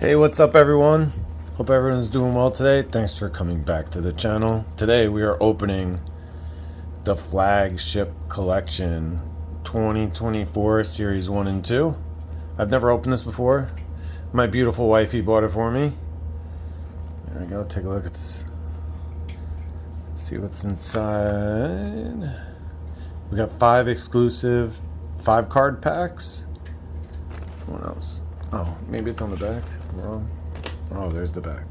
Hey, what's up everyone? Hope everyone's doing well today. Thanks for coming back to the channel. Today we are opening the Flagship Collection 2024 Series 1 and 2. I've never opened this before. My beautiful wifey bought it for me. There we go, take a look at this. Let's see what's inside. We got 5 exclusive 5-card packs. What else? Oh, maybe it's on the back. I'm wrong. Oh, there's the back.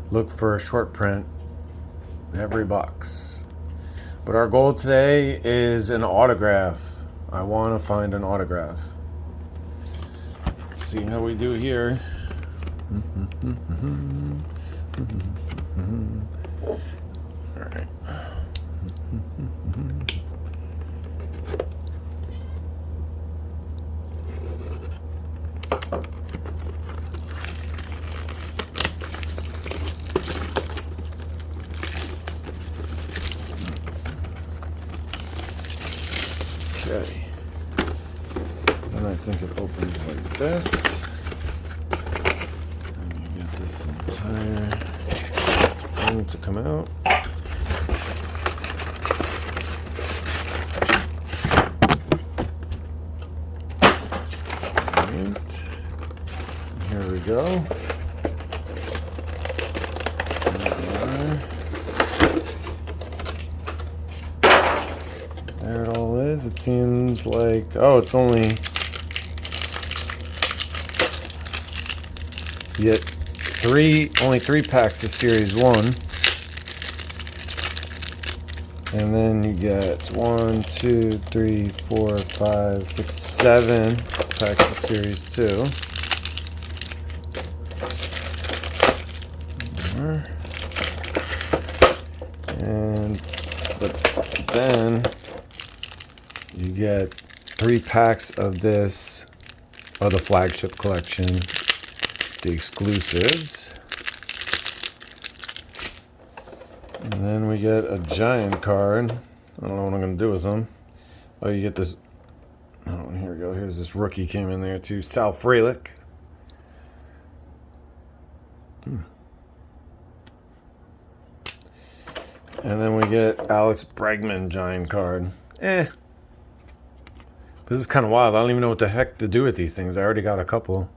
Look for a short print every box. But our goal today is an autograph. I want to find an autograph. Let's see how we do here. All right. Okay, and I think it opens like this, and you get this entire thing to come out. Alright, here we go. There it all is. It seems like, oh, it's only, you get only three packs of Series 1. And then you get 1, 2, 3, 4, 5, 6, 7 packs of Series 2. And then you get 3 packs of this, of the Flagship collection, the exclusives. And then we get a giant card. I don't know what I'm going to do with them. Oh, you get this. Oh, here we go. Here's this rookie came in there too. Sal Frelick. And then we get Alex Bregman giant card. This is kind of wild. I don't even know what the heck to do with these things. I already got a couple.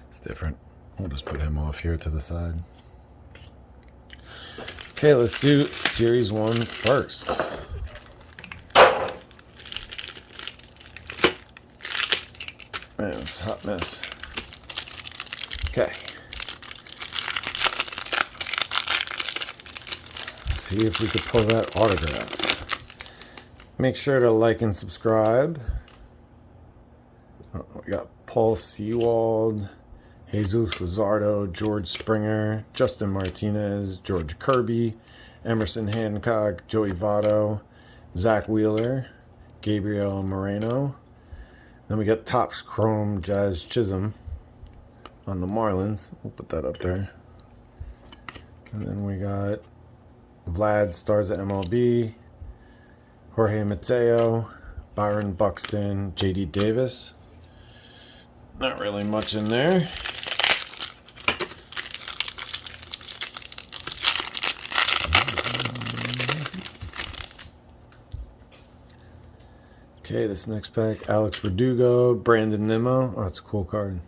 It's different. We'll just put him off here to the side. Okay, let's do Series 1 first. Man, it's a hot mess. Okay. See if we could pull that autograph. Make sure to like and subscribe. We got Paul Sewald, Jesus Luzardo, George Springer, Justin Martinez, George Kirby, Emerson Hancock, Joey Votto, Zach Wheeler, Gabriel Moreno. Then we got Topps Chrome Jazz Chisholm on the Marlins. We'll put that up there. And then we got Vlad Stars at MLB, Jorge Mateo, Byron Buxton, J.D. Davis. Not really much in there. Okay, this next pack, Alex Verdugo, Brandon Nimmo. Oh, that's a cool card.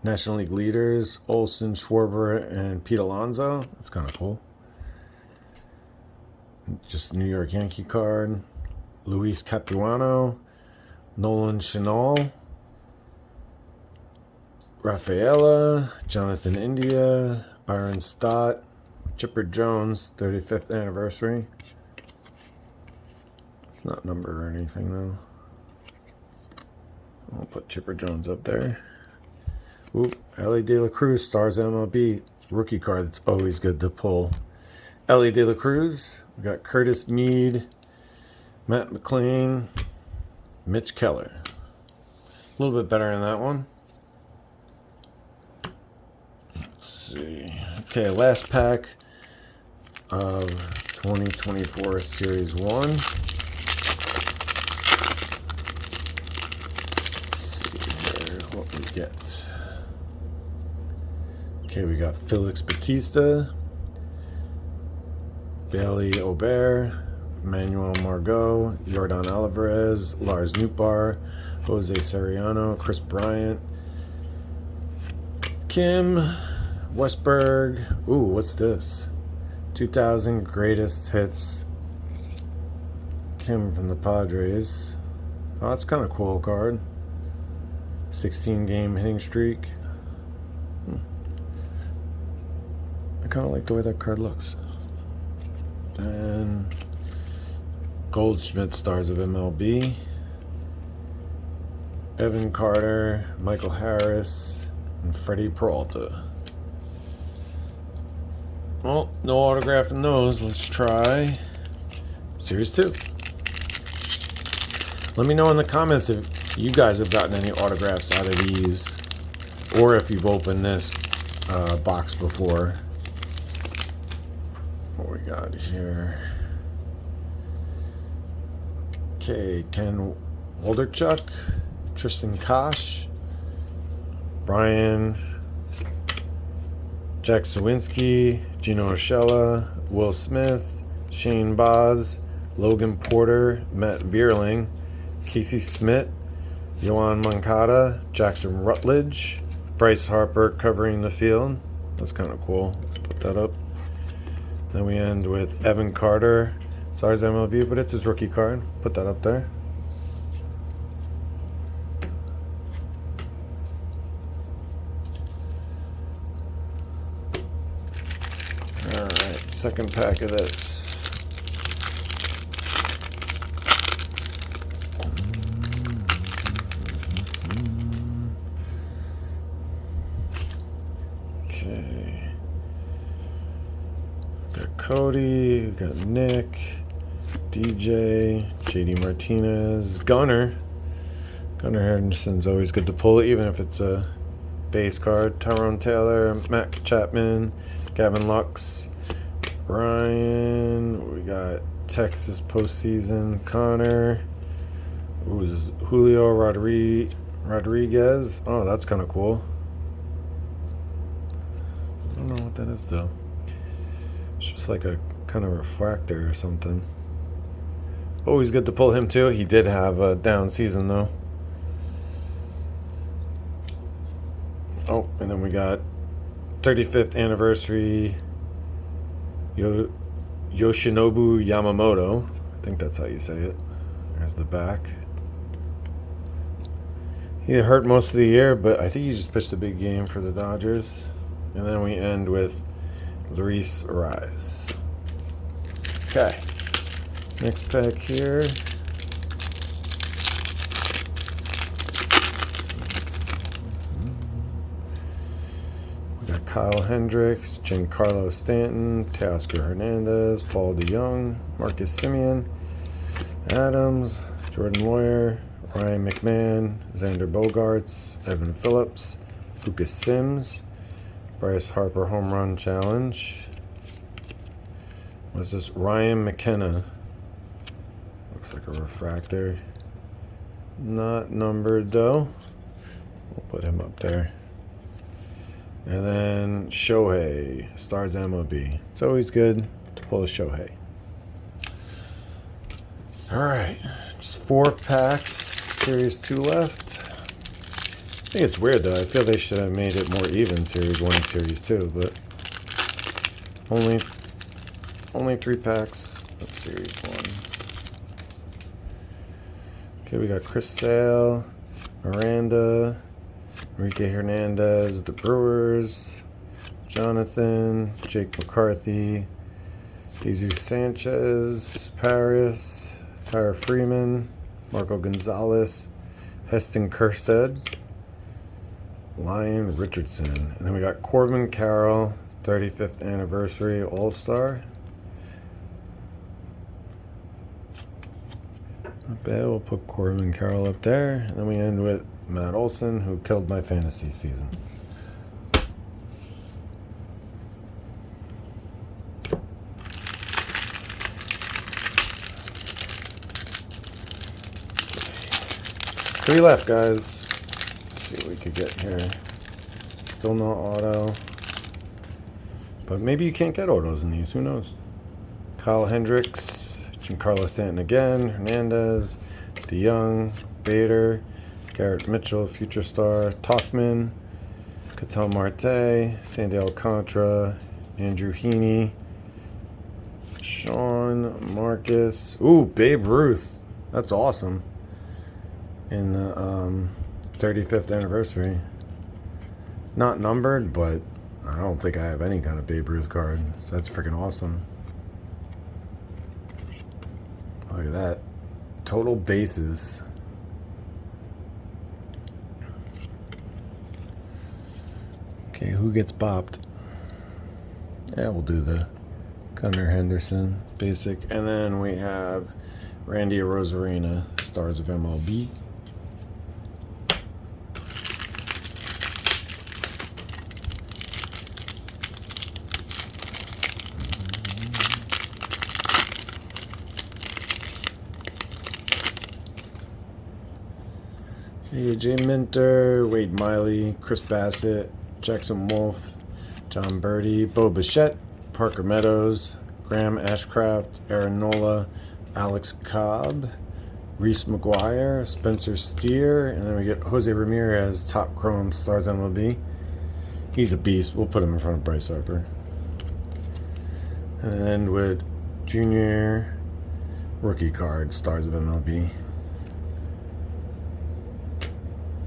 National League leaders, Olson, Schwarber, and Pete Alonso. That's kind of cool. Just New York Yankee card. Luis Capuano, Nolan Chanel, Rafaela, Jonathan India, Byron Stott, Chipper Jones, 35th anniversary. It's not numbered or anything though. I'll put Chipper Jones up there. Ooh, Ellie De La Cruz, Stars MLB, rookie card that's always good to pull. Ellie De La Cruz, we got Curtis Mead, Matt McLean, Mitch Keller. A little bit better in that one. Let's see. Okay, last pack of 2024 Series 1. get? Okay, we got Felix Batista, Bailey Aubert, Manuel Margot, Jordan Alvarez, Lars Nootbaar, Jose Soriano, Chris Bryant, Kim Westberg. Ooh, what's this? 2000 greatest hits. Kim from the Padres. Oh, that's kind of cool card. 16 game hitting streak. I kind of like the way that card looks. Then Goldschmidt, Stars of MLB. Evan Carter, Michael Harris, and Freddie Peralta. Well, no autograph in those. Let's try Series 2. Let me know in the comments if you guys have gotten any autographs out of these, or if you've opened this box before. What we got here? Okay, Ken Walderchuk, Tristan Kosh, Brian, Jack Sawinski, Gino Urshela, Will Smith, Shane Baz, Logan Porter, Matt Vierling, Casey Smith, Yohan Moncada, Jackson Rutledge, Bryce Harper covering the field. That's kind of cool. Put that up. Then we end with Evan Carter, Stars MLB, but it's his rookie card. Put that up there. Alright, second pack of this. Okay. Got Cody, we got Nick, DJ, JD Martinez, Gunnar. Gunnar Henderson's always good to pull, even if it's a base card. Tyrone Taylor, Matt Chapman, Gavin Lux, Ryan. We got Texas postseason, Connor. Who's Julio Rodriguez? Oh, that's kind of cool. I don't know what that is though. It's just like a kind of refractor or something. Always good to pull him too. He did have a down season though. Oh, and then we got 35th anniversary Yoshinobu Yamamoto. I think that's how you say it. There's the back. He hurt most of the year, but I think he just pitched a big game for the Dodgers. And then we end with Luis Ariz. Okay. Next pack here. We got Kyle Hendricks, Giancarlo Stanton, Teoscar Hernandez, Paul DeYoung, Marcus Semien, Adams, Jordan Moyer, Ryan McMahon, Xander Bogaerts, Evan Phillips, Lucas Sims, Bryce Harper Home Run Challenge. What's this? Ryan McKenna. Looks like a refractor. Not numbered though. We'll put him up there. And then Shohei, Stars MLB. It's always good to pull a Shohei. Alright, just 4 packs, Series 2 left. I think it's weird though. I feel they should have made it more even, Series 1 and Series 2, but only 3 packs of Series 1. Okay, we got Chris Sale, Miranda, Enrique Hernandez, the Brewers, Jonathan, Jake McCarthy, Jesus Sanchez, Paris, Tyler Freeman, Marco Gonzalez, Heston Kjerstad, Lyon Richardson. And then we got Corbin Carroll, 35th anniversary All-Star. Not bad. We'll put Corbin Carroll up there. And then we end with Matt Olson, who killed my fantasy season. Three left, guys. see what we could get here. Still no auto. But maybe you can't get autos in these. Who knows? Kyle Hendricks, Giancarlo Stanton again, Hernandez, DeYoung, Bader, Garrett Mitchell, future star, Tauchman, Ketel Marte, Sandy Alcantara, Andrew Heaney, Sean Marcus. Ooh, Babe Ruth. That's awesome. In the 35th anniversary. Not numbered, but I don't think I have any kind of Babe Ruth card. So that's freaking awesome. Look at that. Total bases. Okay, who gets bopped? Yeah, we'll do the Gunnar Henderson basic. And then we have Randy Arozarena, Stars of MLB. Jay Minter, Wade Miley, Chris Bassett, Jackson Wolf, John Birdie, Bo Bichette, Parker Meadows, Graham Ashcraft, Aaron Nola, Alex Cobb, Reese McGuire, Spencer Steer, and then we get Jose Ramirez, Top Chrome, Stars MLB. He's a beast. We'll put him in front of Bryce Harper. And then end with Junior rookie card, Stars of MLB.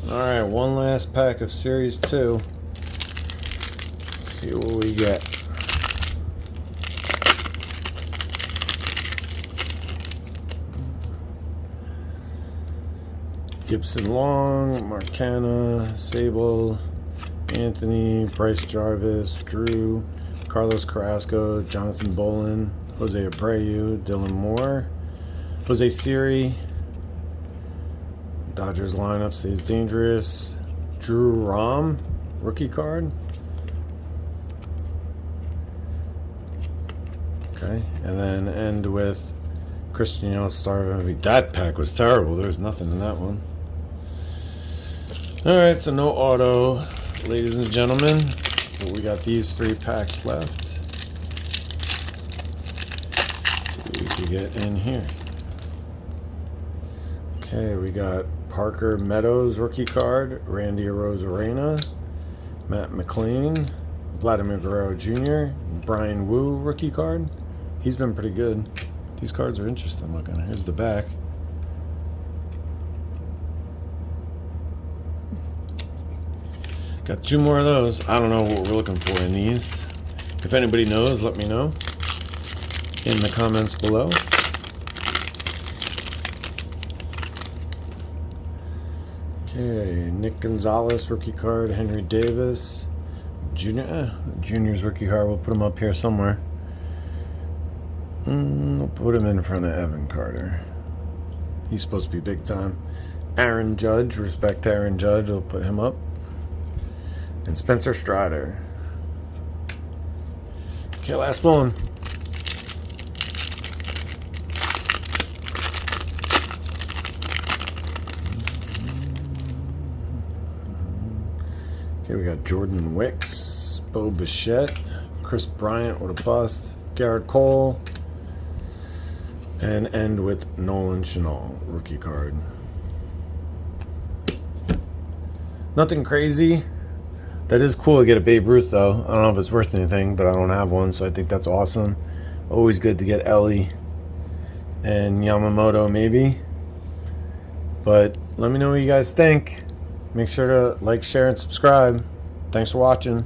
Alright, one last pack of Series 2. Let's see what we get. Gibson Long, Marcana, Sable, Anthony, Bryce Jarvis, Drew, Carlos Carrasco, Jonathan Bolin, Jose Abreu, Dylan Moore, Jose Siri. Dodgers lineup stays dangerous. Drew Rom, rookie card. Okay, and then end with Christian Yelich, Star of MVP. That pack was terrible. There was nothing in that one. All right, so no auto, ladies and gentlemen. But we got these 3 packs left. Let's see what we can get in here. Okay, we got Parker Meadows rookie card, Randy Arozarena, Matt McLean, Vladimir Guerrero Jr., Brian Wu rookie card. He's been pretty good. These cards are interesting looking. Here's the back. Got 2 more of those. I don't know what we're looking for in these. If anybody knows, let me know in the comments below. Okay, Nick Gonzalez rookie card, Henry Davis, Junior's rookie card. We'll put him up here somewhere. We'll put him in front of Evan Carter. He's supposed to be big time. Aaron Judge, respect to Aaron Judge. We'll put him up. And Spencer Strider. Okay, last one. Okay, we got Jordan Wicks, Bo Bichette, Chris Bryant with a bust, Garrett Cole, and end with Nolan Chanel, rookie card. Nothing crazy. That is cool to get a Babe Ruth, though. I don't know if it's worth anything, but I don't have one, so I think that's awesome. Always good to get Ellie and Yamamoto, maybe. But let me know what you guys think. Make sure to like, share, and subscribe. Thanks for watching.